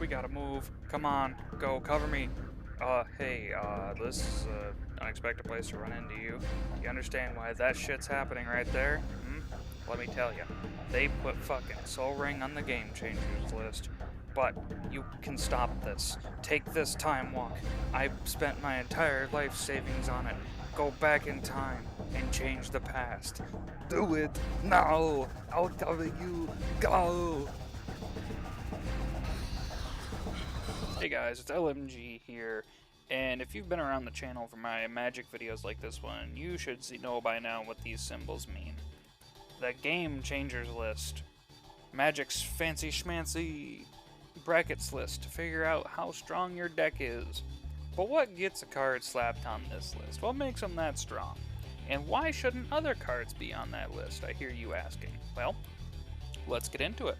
we gotta move. Come on, go, cover me. Hey, this is an unexpected place to run into you. You understand why that shit's happening right there? Hmm? Let me tell you. They put fucking Soul Ring on the Game Changers list. But you can stop this. Take this time walk. I've spent my entire life savings on it. Go back in time and change the past. Do it now! I'll cover you. Go! Hey guys, it's LMG here, and if you've been around the channel for my Magic videos like this one, you should know by now what these symbols mean. The Game Changers list. Magic's fancy schmancy brackets list to figure out how strong your deck is. But what gets a card slapped on this list? What makes them that strong? And why shouldn't other cards be on that list, I hear you asking? Well, let's get into it.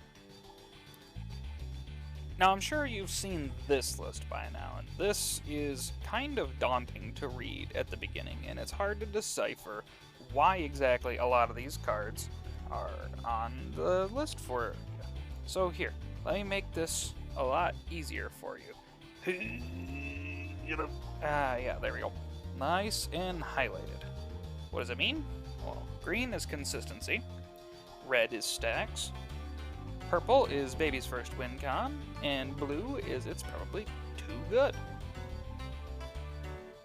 Now, I'm sure you've seen this list by now, and this is kind of daunting to read at the beginning, and it's hard to decipher why exactly a lot of these cards are on the list for you. So here, let me make this a lot easier for you. Yeah, there we go. Nice and highlighted. What does it mean? Well, green is consistency, red is stacks, purple is baby's first win con, and blue is it's probably too good.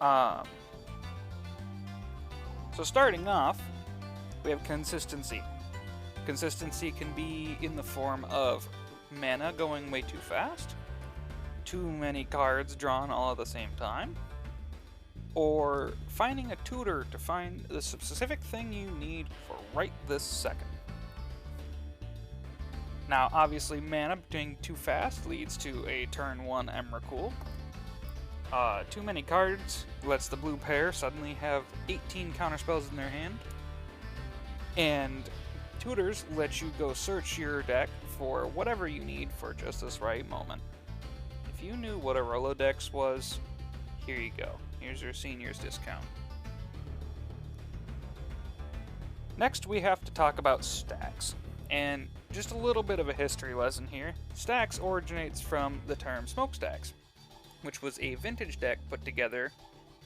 So starting off, we have consistency. Consistency can be in the form of mana going way too fast, too many cards drawn all at the same time, or finding a tutor to find the specific thing you need for right this second. Now, obviously, mana being too fast leads to a turn 1 Emrakul. Too many cards lets the blue pair suddenly have 18 counterspells in their hand. And tutors let you go search your deck for whatever you need for just this right moment. If you knew what a Rolodex was, here you go. Here's your senior's discount. Next, we have to talk about stacks. And just a little bit of a history lesson here. Stacks originates from the term smokestacks, which was a vintage deck put together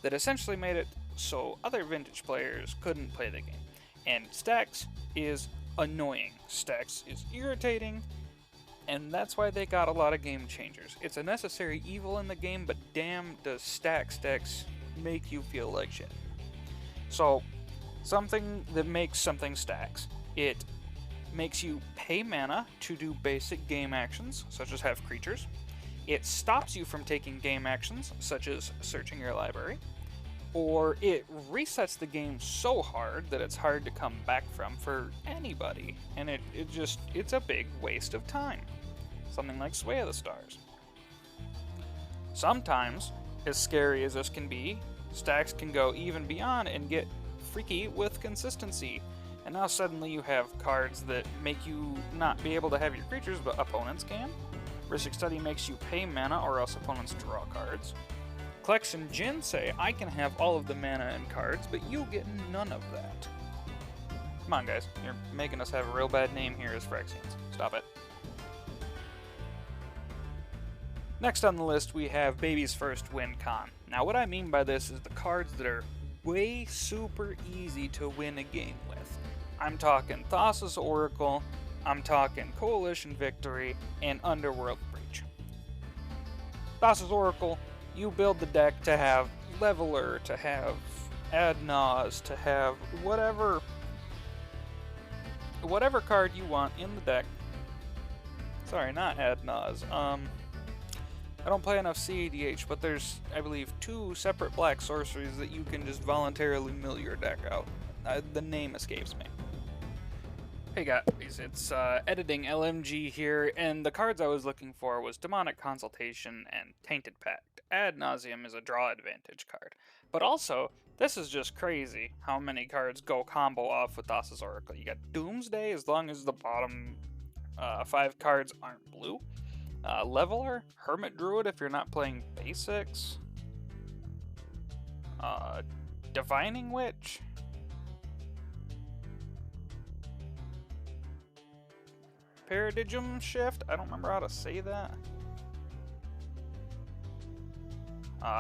that essentially made it so other vintage players couldn't play the game. And stacks is annoying. Stacks is irritating, and that's why they got a lot of game changers. It's a necessary evil in the game, but damn does stacks decks make you feel like shit. So, something that makes something stacks. It makes you pay mana to do basic game actions, such as have creatures. It stops you from taking game actions, such as searching your library. Or it resets the game so hard that it's hard to come back from for anybody, and it's a big waste of time. Something like Sway of the Stars. Sometimes, as scary as this can be, stacks can go even beyond and get freaky with consistency. And now suddenly you have cards that make you not be able to have your creatures, but opponents can. Rishik Study makes you pay mana or else opponents draw cards. Klex and Jin say, I can have all of the mana and cards, but you get none of that. Come on guys, you're making us have a real bad name here as Phyrexians. Stop it. Next on the list we have Baby's First Win Con. Now what I mean by this is the cards that are way super easy to win a game with. I'm talking Thassa's Oracle, I'm talking Coalition Victory, and Underworld Breach. Thassa's Oracle, you build the deck to have Leveler, to have Ad Naz, to have whatever card you want in the deck. Sorry, not Ad Naz. I don't play enough CADH, but there's, I believe, 2 separate black sorceries that you can just voluntarily mill your deck out. The name escapes me. Hey guys, it's Editing LMG here, and the cards I was looking for was Demonic Consultation and Tainted Pact. Ad Nauseam is a draw advantage card. But also, this is just crazy how many cards go combo off with Thassa's Oracle. You got Doomsday, as long as the bottom 5 cards aren't blue. Leveler, Hermit Druid if you're not playing basics. Divining Witch. Paradigm Shift? I don't remember how to say that.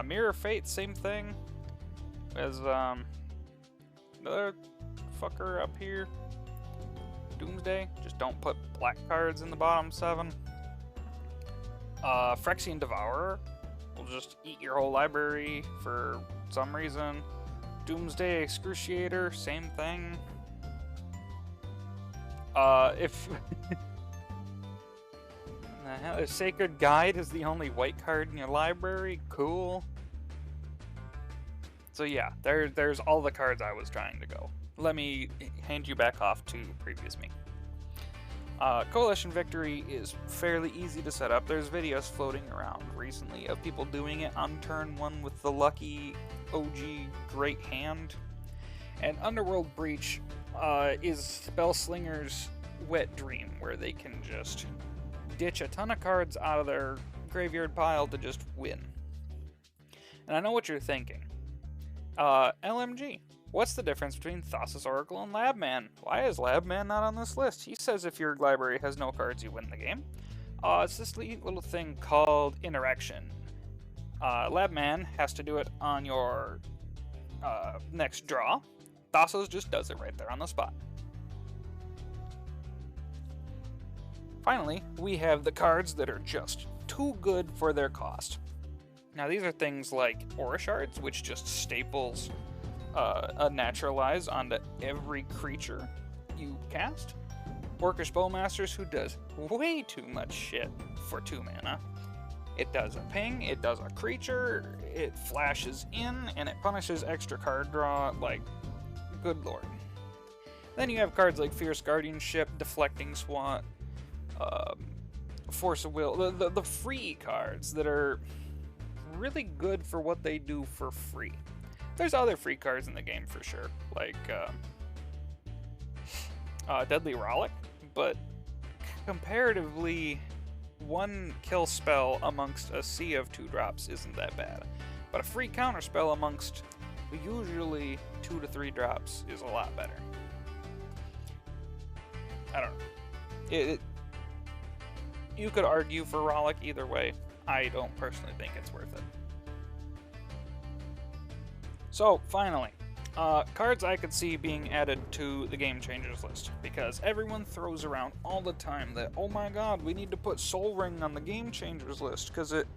Mirror Fate, same thing as another fucker up here. Doomsday, just don't put black cards in the bottom 7. Phyrexian Devourer will just eat your whole library for some reason. Doomsday Excruciator, same thing. If a Sacred Guide is the only white card in your library, cool. So yeah, there's all the cards I was trying to go. Let me hand you back off to previous me. Coalition Victory is fairly easy to set up. There's videos floating around recently of people doing it on turn 1 with the lucky OG Great Hand. And Underworld Breach is Spellslinger's wet dream, where they can just ditch a ton of cards out of their graveyard pile to just win. And I know what you're thinking. LMG. What's the difference between Thassa's Oracle and Labman? Why is Labman not on this list? He says if your library has no cards, you win the game. It's this little thing called Interaction. Labman has to do it on your next draw. Thassa's just does it right there on the spot. Finally, we have the cards that are just too good for their cost. Now these are things like Aura Shards, which just staples a Naturalize onto every creature you cast. Orcish Bowmasters, who does way too much shit for 2 mana. It does a ping, it does a creature, it flashes in, and it punishes extra card draw, like, good lord. Then you have cards like Fierce Guardianship, Deflecting Swat, Force of Will, the free cards that are really good for what they do for free. There's other free cards in the game for sure, like Deadly Rollick, but comparatively, 1 kill spell amongst a sea of 2-drops isn't that bad. But a free counter spell amongst usually 2 to 3 drops is a lot better. I don't know. You could argue for Rollick either way. I don't personally think it's worth it. So, finally, cards I could see being added to the Game Changers list, because everyone throws around all the time that, oh my god, we need to put Sol Ring on the Game Changers list, because it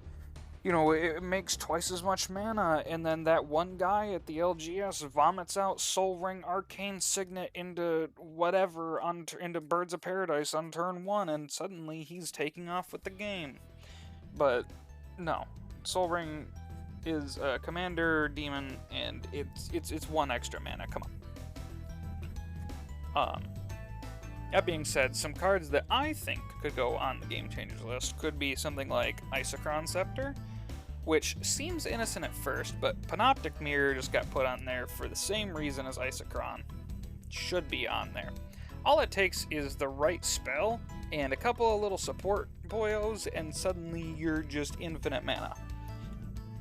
makes twice as much mana, and then that one guy at the LGS vomits out Sol Ring Arcane Signet into whatever, into Birds of Paradise on turn 1, and suddenly he's taking off with the game. But, no. Sol Ring is a commander demon, and it's 1 extra mana. Come on. That being said, some cards that I think could go on the Game Changers list could be something like Isochron Scepter, which seems innocent at first, but Panoptic Mirror just got put on there for the same reason as Isochron. Should be on there. All it takes is the right spell and a couple of little support boyos, and suddenly you're just infinite mana.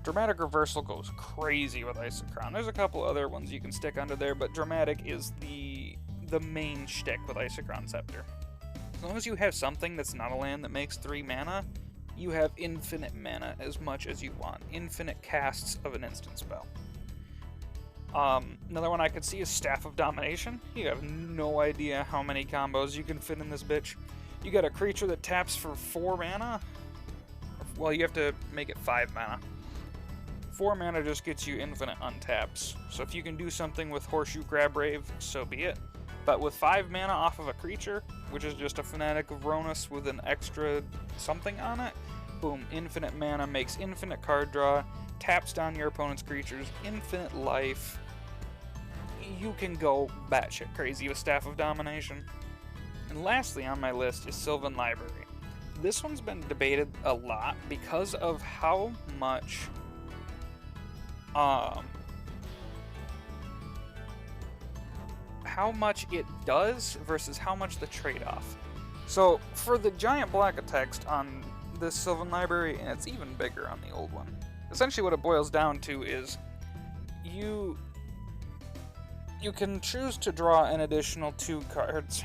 Dramatic Reversal goes crazy with Isochron. There's a couple other ones you can stick under there, but Dramatic is the main shtick with Isochron Scepter. As long as you have something that's not a land that makes 3 mana, you have infinite mana as much as you want. Infinite casts of an instant spell. Another one I could see is Staff of Domination. You have no idea how many combos you can fit in this bitch. You got a creature that taps for 4 mana. Well, you have to make it 5 mana. 4 mana just gets you infinite untaps. So if you can do something with Horseshoe Grabrave, so be it. But with 5 mana off of a creature, which is just a Fanatic of Ronus with an extra something on it, boom, infinite mana makes infinite card draw, taps down your opponent's creatures, infinite life. You can go batshit crazy with Staff of Domination. And lastly on my list is Sylvan Library. This one's been debated a lot because of how much it does versus how much the trade-off. So for the giant block of text on this Sylvan Library, and it's even bigger on the old one, essentially what it boils down to is you can choose to draw an additional 2 cards.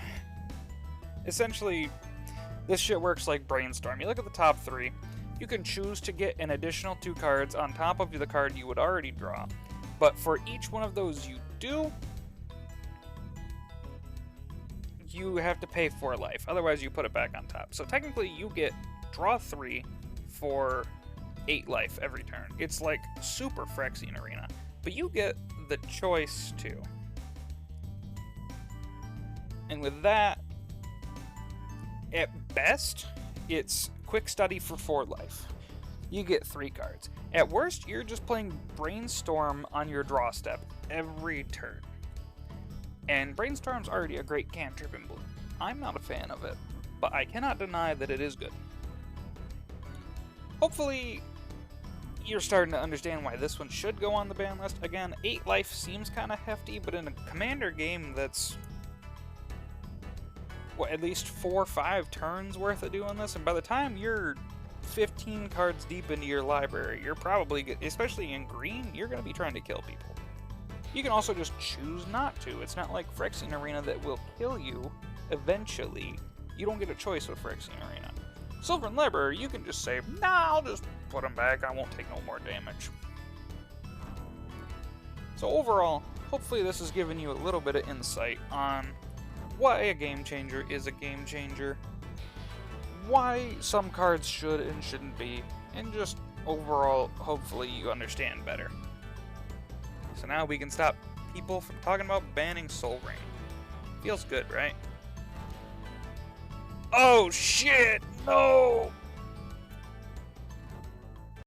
Essentially, this shit works like Brainstorm. You look at the top 3, You can choose to get an additional 2 cards on top of the card you would already draw, but for each one of those you do, you have to pay 4 life, otherwise you put it back on top. So technically you get draw 3 for 8 life every turn. It's like super Phyrexian Arena, but you get the choice to. And with that, at best, it's Quick Study for 4 life. You get 3 cards. At worst, you're just playing Brainstorm on your draw step every turn. And Brainstorm's already a great cantrip in blue. I'm not a fan of it, but I cannot deny that it is good. Hopefully, you're starting to understand why this one should go on the ban list. Again, 8 life seems kind of hefty, but in a Commander game that's at least 4 or 5 turns worth of doing this, and by the time you're 15 cards deep into your library, you're probably, especially in green, you're going to be trying to kill people. You can also just choose not to. It's not like Phyrexian Arena that will kill you eventually. You don't get a choice with Phyrexian Arena. Sylvan Library, you can just say, nah, I'll just put them back, I won't take no more damage. So overall, hopefully this has given you a little bit of insight on why a game changer is a game changer, why some cards should and shouldn't be, and just overall, hopefully you understand better. So now we can stop people from talking about banning Soul Ring. Feels good, right? Oh shit! No!